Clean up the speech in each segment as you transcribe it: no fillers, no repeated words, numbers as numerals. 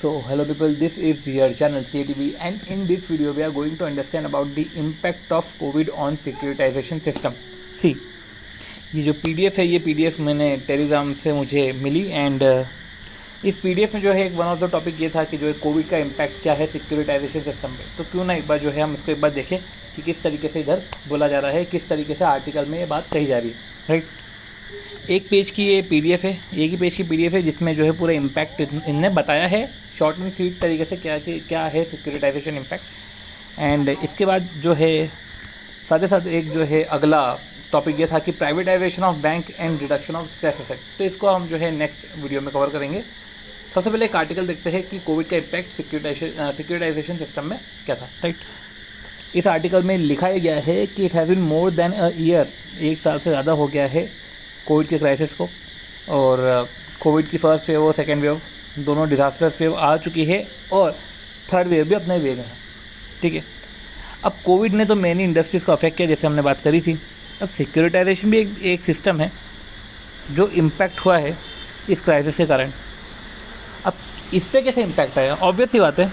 So hello people, this is your channel CATV, and in this video we are going to understand about the impact of COVID on securitization system. See, ये जो PDF है, ये PDF मैंने Telegram से मुझे मिली and इस PDF में जो है एक वन ऑफ द टॉपिक ये था कि जो है कोविड का इम्पैक्ट क्या है सिक्योरिटाइजेशन सिस्टम पे। तो क्यों ना एक बार जो है हम इसको एक बार देखें कि किस तरीके से इधर बोला जा रहा है, किस तरीके से आर्टिकल में ये बात कही जा रही है, राइट। एक पेज की ये PDF है, एक ही पेज की PDF है जिसमें जो है पूरा इम्पैक्ट इनने बताया है शॉर्ट एंड स्वीट तरीके से क्या है सिक्योरिटाइजेशन इम्पैक्ट। एंड इसके बाद जो है साथ ही साथ एक जो है अगला टॉपिक ये था कि privatisation of bank and reduction of stress asset. तो इसको हम जो है नेक्स्ट वीडियो में कवर करेंगे। सबसे पहले एक आर्टिकल देखते हैं कि कोविड का इम्पैक्ट सिक्योरिटाइजेशन सिस्टम में क्या था, राइट। इस आर्टिकल में लिखा गया है कि it has been more than a year, एक साल से ज़्यादा हो गया है कोविड के क्राइसिस को, और कोविड की फर्स्ट वेव और सेकेंड वेव दोनों डिज़ास्टर्स वेव आ चुकी है और थर्ड वेव भी अपने वे में है, ठीक है। अब कोविड ने तो मेनी इंडस्ट्रीज़ को अफेक्ट किया, जैसे हमने बात करी थी। अब सिक्योरिटाइजेशन भी एक सिस्टम है जो इम्पैक्ट हुआ है इस क्राइसिस के कारण। अब इस पर कैसे इम्पैक्ट आया, ऑब्वियस सी बात है,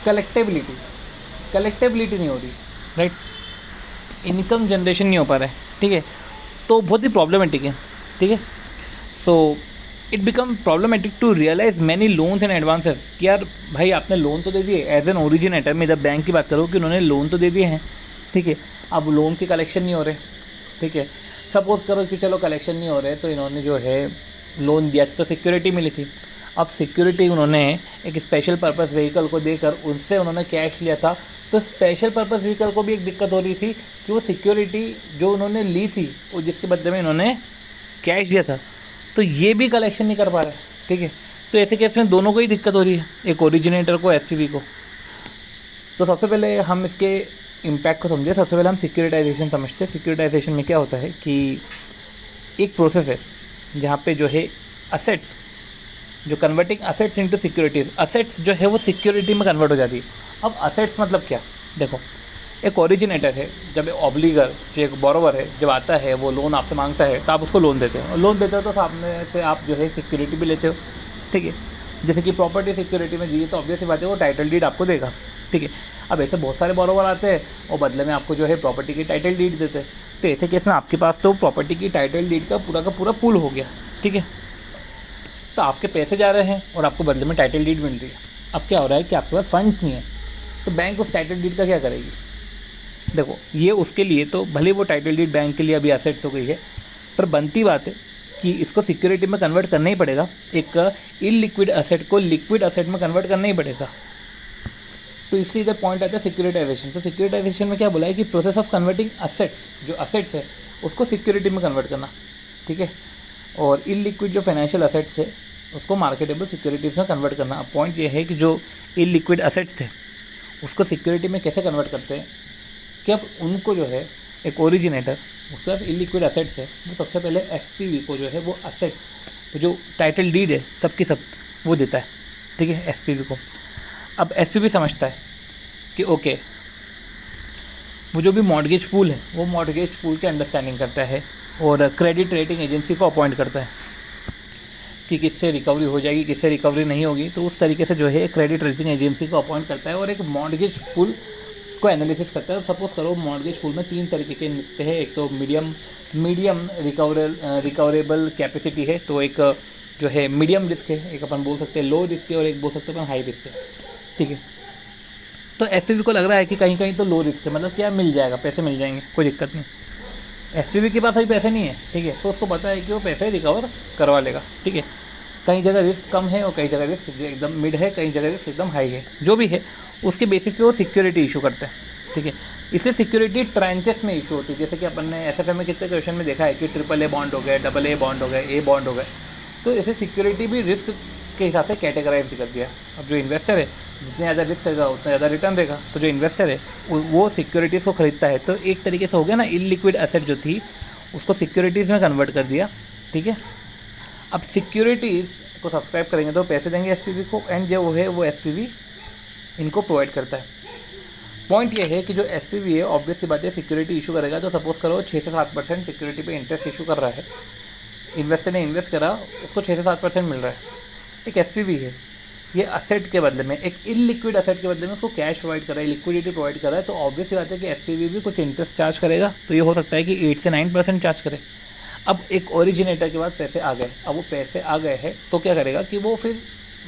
कलेक्टेबिलिटी नहीं हो रही, राइट। इनकम जनरेशन नहीं हो पा रहा है, ठीक है। तो बहुत ही प्रॉब्लमेटिक है, ठीक है। So it become problematic to realise many loans and advances कि यार भाई आपने लोन तो दे दिए, एज एन ओरिजिनेटर मैं इधर बैंक की बात करूँ कि उन्होंने लोन तो दे दिए हैं, ठीक है। अब लोन के कलेक्शन नहीं हो रहे, ठीक है। सपोज़ करो कि चलो कलेक्शन नहीं हो रहे, तो इन्होंने जो है लोन दिया तो सिक्योरिटी मिली थी। अब सिक्योरिटी उन्होंने एक स्पेशल पर्पस व्हीकल को देकर उनसे उन्होंने कैश लिया था, तो स्पेशल पर्पस व्हीकल को भी एक दिक्कत हो रही थी कि वो सिक्योरिटी जो उन्होंने ली थी वो जिसके बदले में इन्होंने कैश दिया था, तो ये भी कलेक्शन नहीं कर पा रहा है, ठीक है। तो ऐसे केस में दोनों को ही दिक्कत हो रही है, एक ओरिजिनेटर को, एसपीवी को। तो सबसे पहले हम इसके इम्पैक्ट को समझे। सबसे पहले हम सिक्योरिटाइजेशन समझते हैं। सिक्योरिटाइजेशन में क्या होता है कि एक प्रोसेस है जहाँ पे जो है असेट्स, जो converting assets into securities, assets जो है वो सिक्योरिटी में कन्वर्ट हो जाती है। अब असेट्स मतलब क्या, देखो एक ओरिजिनेटर है, जब ऑब्लिगर जो एक बोरोवर है जब आता है वो लोन आपसे मांगता है तो आप उसको लोन देते हो, और लोन देते हो तो सामने से आप जो है सिक्योरिटी भी लेते हो, ठीक है। जैसे कि प्रॉपर्टी सिक्योरिटी में दी तो ऑब्वियस सी बात है वो टाइटल डीड आपको देगा, ठीक है। अब ऐसे बहुत सारे बोरोवर आते हैं और बदले में आपको जो है प्रॉपर्टी की टाइटल डीड देते हैं। तो ऐसे केस में आपके पास तो प्रॉपर्टी की टाइटल डीड का पूरा पुल हो गया, ठीक है। तो आपके पैसे जा रहे हैं और आपको बदले में टाइटल डीड मिल रही है। अब क्या हो रहा है कि आपके पास फंड्स नहीं है, तो बैंक उस टाइटल डीड का क्या करेगी। देखो ये उसके लिए तो भले वो टाइटल डीड बैंक के लिए अभी एसेट्स हो गई है, पर बनती बात है कि इसको सिक्योरिटी में कन्वर्ट करना ही पड़ेगा। एक इलिक्विड असेट को लिक्विड असेट में कन्वर्ट करना ही पड़ेगा। तो इससे इधर पॉइंट आता है सिक्योरिटाइजेशन। तो सिक्योरिटाइजेशन में क्या बोला है कि प्रोसेस ऑफ कन्वर्टिंग असेट्स, जो असेट्स है उसको सिक्योरिटी में कन्वर्ट करना, ठीक है। और इलिक्विड जो फाइनेंशियल असेट्स है उसको मार्केटेबल सिक्योरिटीज़ में कन्वर्ट करना। अब पॉइंट ये है कि जो इलिक्विड असेट्स थे उसको सिक्योरिटी में कैसे कन्वर्ट करते हैं कि अब उनको जो है एक ओरिजिनेटर, उसके पास इलिक्विड असेट्स है, वो सबसे पहले एसपीवी को जो है वो असेट्स, तो जो टाइटल डीड है सबकी सब वो देता है, ठीक है, एसपीवी को। अब एसपीवी समझता है कि ओके वो जो भी मॉर्गेज पूल है वो मॉर्गेज पूल की अंडरस्टैंडिंग करता है और क्रेडिट रेटिंग एजेंसी को अपॉइंट करता है कि किससे रिकवरी हो जाएगी, किससे रिकवरी नहीं होगी। तो उस तरीके से जो है क्रेडिट रेटिंग एजेंसी को अपॉइंट करता है और एक मॉर्गेज पूल को एनालिसिस करता है। सपोज़ करो मॉर्गेज पूल में 3 तरीके के निकलते हैं। एक तो मीडियम रिकवरेबल कैपेसिटी है, तो एक जो है मीडियम रिस्क है, एक अपन बोल सकते हैं लो रिस्क है, और एक बोल सकते हैं अपन हाई रिस्क है, ठीक है। तो एसपीवी को लग रहा है कि कहीं कहीं तो लो रिस्क है, मतलब क्या मिल जाएगा, पैसे मिल जाएंगे, कोई दिक्कत नहीं। एसपीवी के पास अभी पैसे नहीं है, ठीक है, तो उसको पता है कि वो पैसे रिकवर करवा लेगा, ठीक है। कई जगह रिस्क कम है और कई जगह रिस्क एकदम मिड है, कई जगह रिस्क एकदम हाई है, जो भी है उसके बेसिस पे वो सिक्योरिटी इशू करते हैं, ठीक है। इसलिए सिक्योरिटी ट्रांचेस में इशू होती है। जैसे कि अपन ने एसएफए में कितने क्वेश्चन में देखा है कि AAA बॉन्ड हो गए, AA बॉन्ड हो गए, A बॉन्ड हो गए। तो ऐसे सिक्योरिटी भी रिस्क के हिसाब से कैटेगराइज कर दिया। अब जो इन्वेस्टर है जितने ज़्यादा रिस्क रहेगा उतना ज़्यादा रिटर्न रहेगा, तो जो इन्वेस्टर है वो सिक्योरिटीज़ को खरीदता है। तो एक तरीके से हो गया ना, इलिक्विड एसेट जो थी उसको सिक्योरिटीज़ में कन्वर्ट कर दिया, ठीक है। अब सिक्योरिटीज़ को सब्सक्राइब करेंगे तो पैसे देंगे एसपीवी को, एंड जो है वो एसपीवी इनको प्रोवाइड करता है। पॉइंट ये है कि जो एसपीवी है ऑब्वियस सी बात है सिक्योरिटी इशू करेगा। तो सपोज़ करो 6 से 7% सिक्योरिटी पे इंटरेस्ट इशू कर रहा है, इन्वेस्टर ने इन्वेस्ट करा, उसको 6 से 7% मिल रहा है। एक एसपीवी है ये असेट के बदले में, एक इनलिक्विड असेट के बदले में उसको कैश प्रोवाइड कर रहा है, लिक्विडिटी प्रोवाइड कर रहा है, तो ऑब्वियस बात है कि एसपीवी भी कुछ इंटरेस्ट चार्ज करेगा। तो ये हो सकता है कि 8 से 9% चार्ज करे। अब एक ओरिजिनेटर के बाद पैसे आ गए, अब वो पैसे आ गए हैं तो क्या करेगा कि वो फिर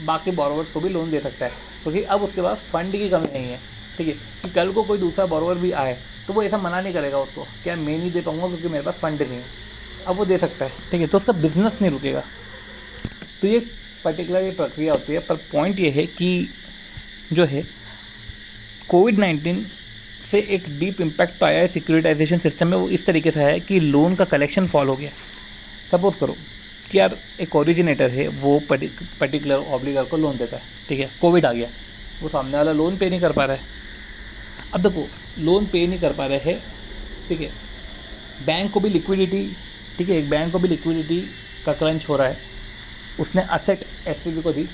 बाकी बोरोवर्स को भी लोन दे सकता है, क्योंकि अब उसके पास फंड की कमी नहीं है। ठीक है, कि कल को कोई दूसरा बोरोवर भी आए तो वो ऐसा मना नहीं करेगा उसको क्या मैं नहीं दे पाऊँगा क्योंकि मेरे पास फंड नहीं है, अब वो दे सकता है। ठीक है, तो उसका बिजनेस नहीं रुकेगा। तो ये पर्टिकुलर ये प्रक्रिया होती है। पर पॉइंट ये है कि जो है कोविड-19 से एक डीप इम्पैक्ट तो आया है सिक्योरिटाइजेशन सिस्टम में। वो इस तरीके से है कि लोन का कलेक्शन फॉल हो गया। सपोज़ करो कि यार एक ओरिजिनेटर है, वो पर्टिकुलर ऑब्लिगर को लोन देता है। ठीक है, कोविड आ गया, वो सामने वाला लोन पे नहीं कर पा रहा है। अब देखो लोन पे नहीं कर पा रहे हैं, ठीक है, बैंक को भी लिक्विडिटी, ठीक है, एक बैंक को भी लिक्विडिटी का क्रंच हो रहा है। उसने असेट एसपीवी को दी,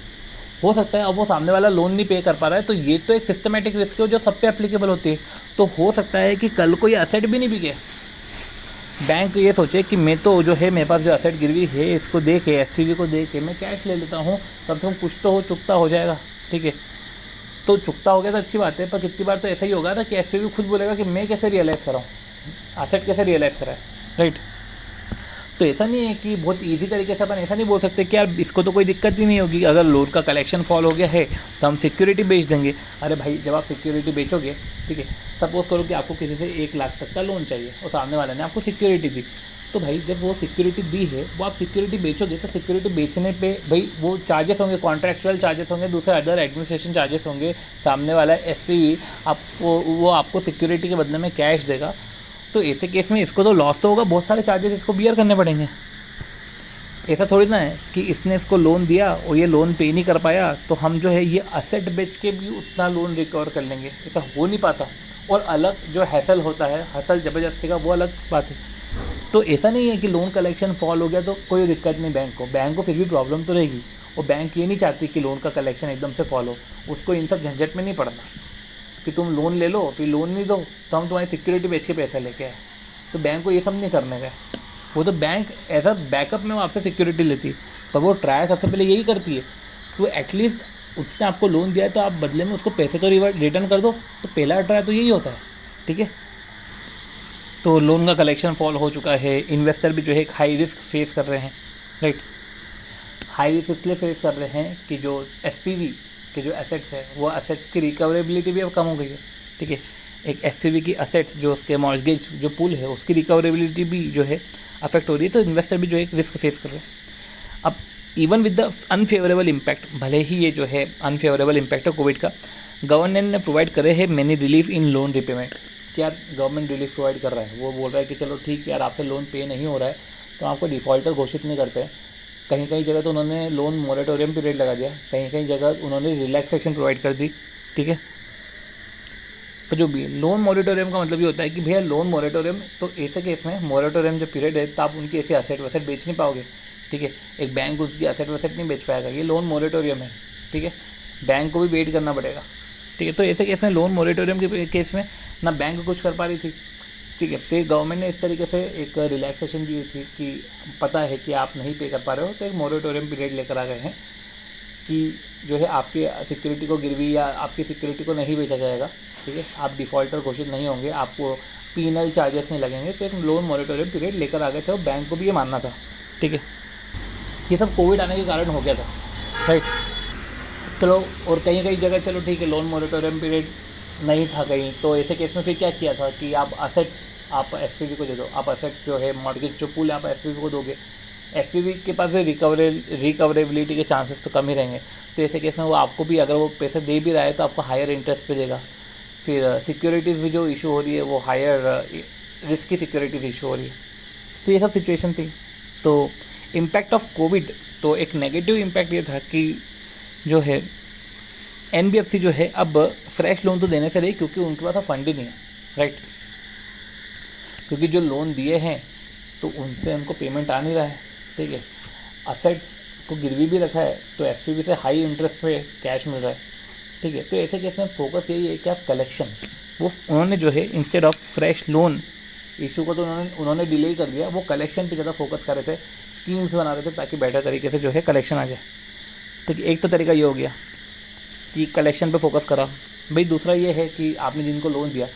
हो सकता है अब वो सामने वाला लोन नहीं पे कर पा रहा है, तो ये तो एक सिस्टमेटिक रिस्क है जो सब पे एप्लीकेबल होती है। तो हो सकता है कि कल को ये असेट भी नहीं बिके, बैंक ये सोचे कि मैं तो जो है मेरे पास जो असेट गिरवी है इसको दे के, एसपीवी को दे के मैं कैश ले लेता हूँ, कम से कम कुछ तो हो चुकता हो जाएगा। ठीक है, तो चुकता हो गया तो अच्छी बात है, पर कितनी बार तो ऐसा ही होगा ना कि एसपीवी खुद बोलेगा कि मैं कैसे रियलाइज़ कराऊँ, असेट कैसे रियलाइज़ कराए, राइट। तो ऐसा नहीं है कि बहुत इजी तरीके से अपन ऐसा नहीं बोल सकते कि यार इसको तो कोई दिक्कत ही नहीं होगी, अगर लोन का कलेक्शन फॉल हो गया है तो हम सिक्योरिटी बेच देंगे। अरे भाई, जब आप सिक्योरिटी बेचोगे, ठीक है, सपोज़ करो कि आपको किसी से 1 लाख तक का लोन चाहिए और सामने वाले ने आपको सिक्योरिटी दी, तो भाई जब वो सिक्योरिटी दी है, वो आप सिक्योरिटी बेचोगे तो सिक्योरिटी बेचने पे भाई वो चार्जेस होंगे, कॉन्ट्रैक्चुअल चार्जेस होंगे, दूसरे अदर एडमिनिस्ट्रेशन चार्जेस होंगे। सामने वाला एसपीवी आपको वो आपको सिक्योरिटी के बदले में कैश देगा, तो ऐसे केस में इसको तो लॉस तो होगा, बहुत सारे चार्जेस इसको बियर करने पड़ेंगे। ऐसा थोड़ी ना है कि इसने इसको लोन दिया और ये लोन पे नहीं कर पाया तो हम जो है ये असेट बेच के भी उतना लोन रिकवर कर लेंगे, ऐसा हो नहीं पाता। और अलग जो हैसल होता है, हसल ज़बरदस्ती का, वो अलग बात है। तो ऐसा नहीं है कि लोन कलेक्शन फॉल हो गया तो कोई दिक्कत नहीं बैंक को फिर भी प्रॉब्लम तो रहेगी। और बैंक ये नहीं चाहती कि लोन का कलेक्शन एकदम से फॉल हो, उसको इन सब झंझट में नहीं पड़ना कि तुम लोन ले लो फिर लोन नहीं दो तो हम तुम्हारी सिक्योरिटी बेच के पैसा लेके आए। तो बैंक को ये सब नहीं करने का। वो तो बैंक एज अ बैकअप में वो आपसे सिक्योरिटी लेती है, पर वो ट्राई सबसे पहले यही करती है तो एटलीस्ट उसने आपको लोन दिया है तो आप बदले में उसको पैसे तो रिटर्न कर दो। तो पहला ट्राई तो यही होता है। ठीक है, तो लोन का कलेक्शन फॉल हो चुका है, इन्वेस्टर भी जो है एक हाई रिस्क फेस कर रहे हैं, राइट। हाई रिस्क इसलिए फेस कर रहे हैं कि जो एसपीवी के जो एसेट्स है, वो एसेट्स की रिकवरेबिलिटी भी अब कम हो गई है। ठीक है, एक एसपीवी की एसेट्स जो उसके मॉर्गेज जो पुल है उसकी रिकवरेबिलिटी भी जो है अफेक्ट हो रही है, तो इन्वेस्टर भी जो है एक रिस्क फेस कर रहे हैं। अब even with the unfavourable impact, भले ही ये जो है अनफेवरेबल इम्पैक्ट है कोविड का, गवर्नमेंट ने प्रोवाइड करे है many relief in loan repayment. क्या गवर्नमेंट रिलीफ प्रोवाइड कर रहा है, वो बोल रहा है कि चलो ठीक है यार, आपसे लोन पे नहीं हो रहा है तो आपको डिफ़ॉल्टर घोषित नहीं करते हैं। कहीं कहीं जगह तो उन्होंने लोन मोरेटोरियम पीरियड लगा दिया, कहीं कहीं जगह उन्होंने रिलैक्सेशन प्रोवाइड कर दी। ठीक है, तो जो भी लोन मोरेटोरियम का मतलब ये होता है कि भैया लोन मोरेटोरियम, तो ऐसे केस में मोरेटोरियम जो पीरियड है तो आप उनकी ऐसे असेट वसेट बेच नहीं पाओगे। ठीक है, एक बैंक उसकी असेट वसेट नहीं बेच पाएगा, ये लोन मोरेटोरियम है। ठीक है, बैंक को भी वेट करना पड़ेगा। ठीक है, तो ऐसे केस में लोन मोरेटोरियम के केस में ना बैंक कुछ कर पा रही थी। ठीक है, तो गवर्नमेंट ने इस तरीके से एक रिलैक्सेशन दी थी कि पता है कि आप नहीं पे कर पा रहे हो, तो एक मोरेटोरियम पीरियड लेकर आ गए हैं कि जो है आपकी सिक्योरिटी को गिरवी या आपकी सिक्योरिटी को नहीं बेचा जाएगा। ठीक है, आप डिफ़ॉल्टर घोषित नहीं होंगे, आपको पीनल चार्जेस नहीं लगेंगे, तो एक लोन मोरेटोरियम पीरियड लेकर आ गए थे और बैंक को भी ये मानना था। ठीक है, ये सब कोविड आने के कारण हो गया था, राइट। चलो, और कहीं कहीं जगह चलो ठीक है लोन मोरेटोरियम पीरियड नहीं था कहीं, तो ऐसे केस में फिर क्या किया था कि आप असेट्स आप एसपीवी को दे दो, आप असेट्स जो है मॉर्गेज जो पूल है आप एसपीवी को दोगे, एसपीवी के पास भी रिकवरेबिलिटी के चांसेस तो कम ही रहेंगे। तो ऐसे केस में वो आपको भी अगर वो पैसे दे भी रहा है तो आपको हायर इंटरेस्ट पे देगा। फिर सिक्योरिटीज़ भी जो इशू हो रही है वो हायर रिस्क की सिक्योरिटीज इशू हो रही है। तो ये सब सिचुएशन थी। तो इम्पैक्ट ऑफ कोविड, तो एक नेगेटिव इम्पैक्ट ये था कि जो है एनबीएफसी जो है अब फ्रेश लोन तो देने से रही, क्योंकि उनके पास फंड ही नहीं है, राइट। क्योंकि जो लोन दिए हैं तो उनसे उनको पेमेंट आ नहीं रहा है। ठीक है, असेट्स को गिरवी भी रखा है तो एसपीवी से हाई इंटरेस्ट पे कैश मिल रहा है। ठीक है, तो ऐसे केस में फोकस यही है कि आप कलेक्शन, वो उन्होंने जो है instead of fresh loan issue को तो उन्होंने डिले कर दिया, वो कलेक्शन पे ज़्यादा फोकस कर रहे थे, स्कीम्स बना रहे थे ताकि बेटर तरीके से जो है कलेक्शन आ जाए। ठीक है, एक तो तरीका ये हो गया। कि कलेक्शन पे फोकस करा। भाई दूसरा ये है कि आपने जिनको लोन दिया,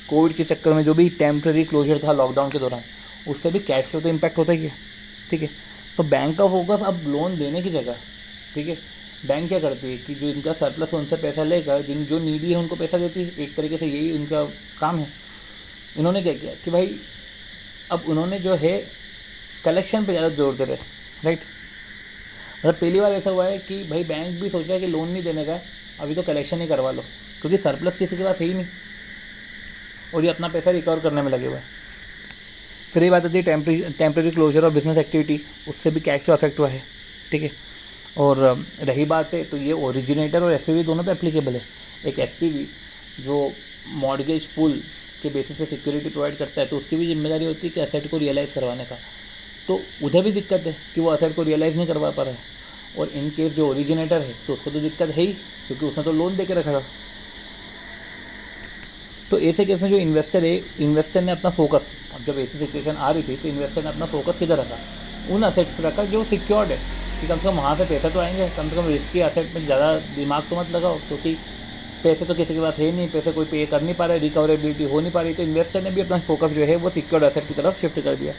कोविड के चक्कर में जो भी टेम्प्रेरी क्लोजर था लॉकडाउन के दौरान, उससे भी कैश फ्लो तो इम्पैक्ट होता ही है, ठीक है। तो बैंक का फोकस अब लोन देने की जगह, ठीक है, बैंक क्या करती है कि जो इनका सरप्लस उनसे पैसा लेकर जिन जो नीडी है उनको पैसा देती है। एक तरीके से यही इनका काम है। इन्होंने क्या किया कि भाई अब उन्होंने जो है कलेक्शन पे ज़्यादा जोर दे रहे, राइट। मतलब पहली बार ऐसा हुआ है कि भाई बैंक भी सोच रहा है कि लोन नहीं देने का, अभी तो कलेक्शन ही करवा लो, क्योंकि सरप्लस किसी के पास है ही नहीं और ये अपना पैसा रिकवर करने में लगे हुए हैं। फिर ये बात आती है टेम्प्रेरी क्लोजर और बिजनेस एक्टिविटी, उससे भी कैश फ्लो अफेक्ट हुआ है, ठीक है। और रही बात है तो ये ओरिजिनेटर और एसपीवी दोनों पे एप्लीकेबल है। एक एसपीवी जो मॉर्गेज पूल के बेसिस पे सिक्योरिटी प्रोवाइड करता है, तो उसकी भी जिम्मेदारी होती है कि असेट को रियलाइज़ करवाने का। तो उधर भी दिक्कत है कि वो असेट को रियलाइज़ नहीं करवा पा रहा है। और इन केस जो ओरिजिनेटर है तो उसको तो दिक्कत है ही, क्योंकि उसने तो लोन दे के रखा था। तो ऐसे केस में जो इन्वेस्टर है, इन्वेस्टर ने अपना फोकस, अब जब ऐसी सिचुएशन आ रही थी तो इन्वेस्टर ने अपना फोकस किधर रखा, उन असेट्स पर रखा जो सिक्योर्ड है, कि कम से कम वहाँ से पैसा तो आएंगे। कम से कम रिस्की असेट में ज़्यादा दिमाग तो मत लगाओ, क्योंकि पैसे तो किसी के पास है नहीं, पैसे कोई पे कर नहीं पा रहा है, रिकवरेबिलिटी हो नहीं पा रही। तो इन्वेस्टर ने भी अपना फोकस जो है वो सिक्योर्ड असेट की तरफ शिफ्ट कर दिया।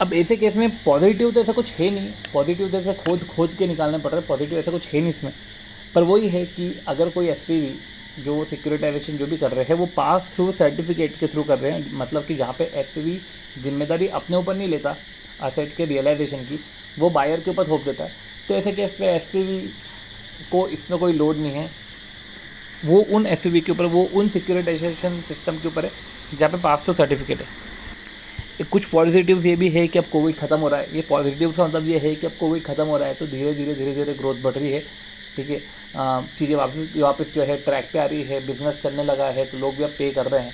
अब ऐसे केस में पॉजिटिव तो ऐसा कुछ है नहीं, पॉजिटिव तो ऐसे खोद के निकालने पड़ रहा है, पॉजिटिव ऐसा कुछ है नहीं इसमें। पर वही है कि अगर कोई एसपीवी जो सिक्योरिटाइजेशन जो भी कर रहे हैं वो पास थ्रू सर्टिफिकेट के थ्रू कर रहे हैं, मतलब कि जहाँ पे एसपीवी जिम्मेदारी अपने ऊपर नहीं लेता असेट के रियलाइजेशन की, वो बायर के ऊपर थोप देता है। तो ऐसे केस पे एसपीवी को इसमें कोई लोड नहीं है, वो उन एसपीवी के ऊपर, वो उन सिक्योरिटाइजेशन सिस्टम के ऊपर है जहाँ पे पास थ्रू सर्टिफिकेट है। कुछ पॉजिटिव्स ये भी है कि अब कोविड ख़त्म हो रहा है। ये पॉजिटिव्स का मतलब ये है कि अब कोविड ख़त्म हो रहा है तो धीरे धीरे ग्रोथ बढ़ रही है, ठीक है। चीज़ें वापस जो है ट्रैक पे आ रही है, बिज़नेस चलने लगा है, तो लोग भी अब पे कर रहे हैं।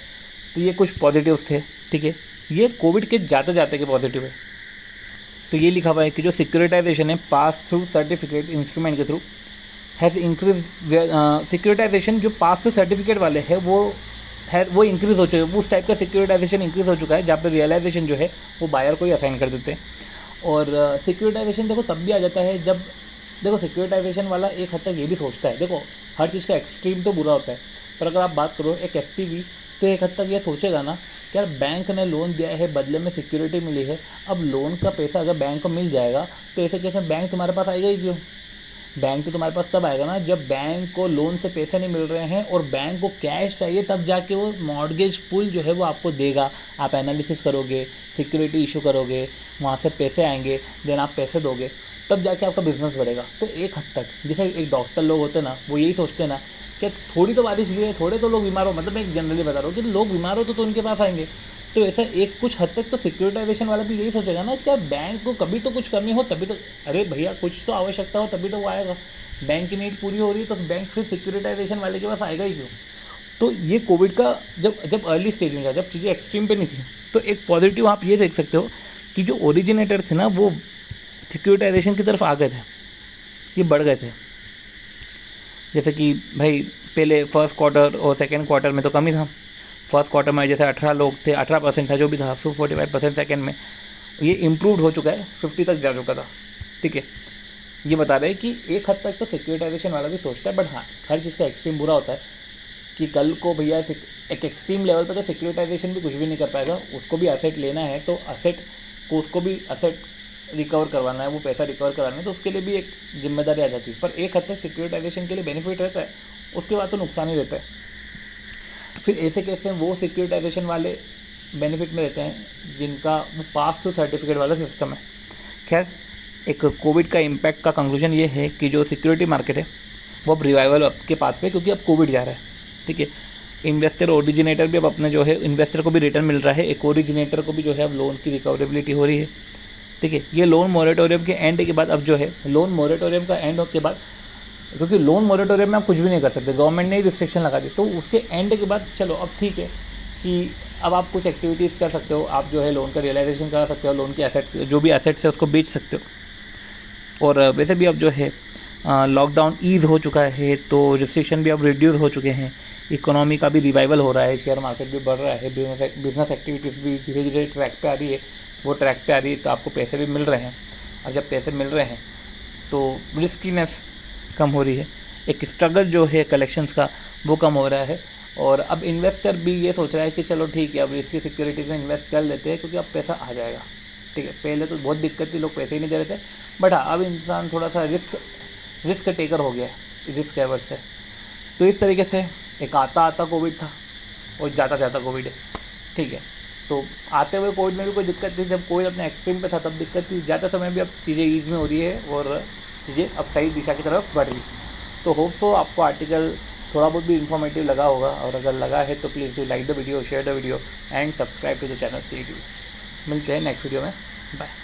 तो ये कुछ पॉजिटिव्स थे, ठीक है। ये कोविड के जाते के पॉजिटिव है। तो ये लिखा हुआ है कि जो सिक्योरिटाइजेशन है पास थ्रू सर्टिफिकेट इंस्ट्रूमेंट के थ्रू हैज़ इंक्रीज। सिक्योरिटाइजेशन जो पास थ्रू सर्टिफिकेट वाले है वो इंक्रीज़ हो चुका है। उस टाइप का सिक्योरिटाइजेशन इंक्रीज़ हो चुका है जहाँ पे रियलाइजेशन जो है वो बायर को ही असाइन कर देते हैं। और सिक्योरिटाइजेशन देखो तब भी आ जाता है जब, देखो सिक्योरिटाइजेशन वाला एक हद तक ये भी सोचता है, देखो हर चीज़ का एक्सट्रीम तो बुरा होता है, पर अगर आप बात करो एक एसपीवी, तो एक हद तक ये सोचेगा ना कि यार बैंक ने लोन दिया है, बदले में सिक्योरिटी मिली है, अब लोन का पैसा अगर बैंक को मिल जाएगा तो ऐसे केस में बैंक तुम्हारे पास आएगा ही क्यों। बैंक तो तुम्हारे पास तब आएगा ना जब बैंक को लोन से पैसे नहीं मिल रहे हैं और बैंक को कैश चाहिए, तब जाके वो मॉर्गेज पुल जो है वो आपको देगा। आप एनालिसिस करोगे, सिक्योरिटी इशू करोगे, वहाँ से पैसे आएंगे, देन आप पैसे दोगे, तब जाके आपका बिज़नेस बढ़ेगा। तो एक हद तक जैसे एक डॉक्टर लोग होते हैं ना, वो यही सोचते हैं ना कि थोड़ी तो बारिश गिरे, थोड़े तो लोग बीमार हो, मतलब मैं जनरली बता रहा हूँ कि लोग बीमार हो तो उनके पास आएंगे। तो ऐसा एक कुछ हद तक तो सिक्योरिटाइजेशन वाला भी यही सोचेगा ना कि बैंक को कभी तो कुछ कमी हो तभी तो, अरे भैया कुछ तो आवश्यकता हो तभी तो वो आएगा। बैंक की नीड पूरी हो रही है तो बैंक फिर सिक्योरिटाइजेशन वाले के पास आएगा ही क्यों। तो ये कोविड का जब अर्ली स्टेज में था, जब चीज़ें एक्सट्रीम पे नहीं थी, तो एक पॉजिटिव आप ये देख सकते हो कि जो ओरिजिनेटर थे ना वो सिक्योरिटाइजेशन की तरफ आ गए थे, ये बढ़ गए थे। जैसे कि भाई पहले फर्स्ट क्वार्टर और सेकेंड क्वार्टर में तो कम ही था। फर्स्ट क्वार्टर में जैसे 18 लोग थे, 18% था जो भी था, 45% सेकेंड में, ये इम्प्रूव हो चुका है, 50 तक जा चुका था, ठीक है। ये बता रहे हैं कि एक हद तक तो सिक्योरिटाइजेशन वाला भी सोचता है, बट हाँ हर चीज़ का एक्सट्रीम बुरा होता है कि कल को भैया एक एक्सट्रीम लेवल पर तो सिक्योरिटाइजेशन भी कुछ भी नहीं कर पाएगा। उसको भी असेट लेना है तो उसको भी असेट रिकवर करवाना है, वो पैसा रिकवर कराना है, तो उसके लिए भी एक जिम्मेदारी आ जाती है। पर एक हद तक सिक्योरिटाइजेशन के लिए बेनिफिट रहता है, उसके बाद तो नुकसान ही रहता है। फिर ऐसे केस में वो सिक्योरिटाइजेशन वाले बेनिफिट में रहते हैं जिनका वो पास टू सर्टिफिकेट वाला सिस्टम है। खैर एक कोविड का इम्पैक्ट का कंक्लूजन ये है कि जो सिक्योरिटी मार्केट है वो अब रिवाइवल के पास पे, क्योंकि अब कोविड जा रहा है, ठीक है। इन्वेस्टर ओरिजिनेटर भी अब अपने जो है, इन्वेस्टर को भी रिटर्न मिल रहा है, एक ओरिजिनेटर को भी जो है अब लोन की रिकवरेबिलिटी हो रही है, ठीक है। ये लोन मोरेटोरियम के एंड के बाद अब जो है, लोन मोरेटोरियम का एंड के बाद, क्योंकि लोन मोरेटोरियम में आप कुछ भी नहीं कर सकते, गवर्नमेंट ने ही रिस्ट्रिक्शन लगा दी, तो उसके एंड के बाद चलो अब ठीक है कि अब आप कुछ एक्टिविटीज़ कर सकते हो, आप जो है लोन का रियलाइजेशन करा सकते हो, लोन के एसेट्स जो भी एसेट्स है उसको बेच सकते हो। और वैसे भी अब जो है लॉकडाउन ईज़ हो चुका है तो रिस्ट्रिक्शन भी अब रिड्यूस हो चुके हैं, इकोनॉमी का भी रिवाइवल हो रहा है, शेयर मार्केट भी बढ़ रहा है, बिजनेस एक्टिविटीज़ भी धीरे धीरे ट्रैक पे आ रही है, वो ट्रैक पे आ रही है तो आपको पैसे भी मिल रहे हैं। अब जब पैसे मिल रहे हैं तो रिस्कीनेस कम हो रही है। एक स्ट्रगल जो है कलेक्शंस का वो कम हो रहा है। और अब इन्वेस्टर भी ये सोच रहा है कि चलो ठीक है अब इसकी सिक्योरिटीज़ में इन्वेस्ट कर लेते हैं क्योंकि अब पैसा आ जाएगा। ठीक है, पहले तो बहुत दिक्कत थी, लोग पैसे ही नहीं दे रहे थे, बट हाँ अब इंसान थोड़ा सा रिस्क टेकर हो गया है, रिस्क एवर्स से। तो इस तरीके से एक आता कोविड था और जाता कोविड है। ठीक है, तो आते हुए कोविड में भी कोई दिक्कत थी, जब कोविड अपने एक्सट्रीम पे था तब दिक्कत थी, जाते समय भी अब चीज़ें ईज़ में हो रही है और चीज़ें अब सही दिशा की तरफ बढ़ रही। तो होप सो आपको आर्टिकल थोड़ा बहुत भी इन्फॉर्मेटिव लगा होगा, और अगर लगा है तो please do like the video, share the video and subscribe to the channel. मिलते हैं नेक्स्ट वीडियो में, बाय।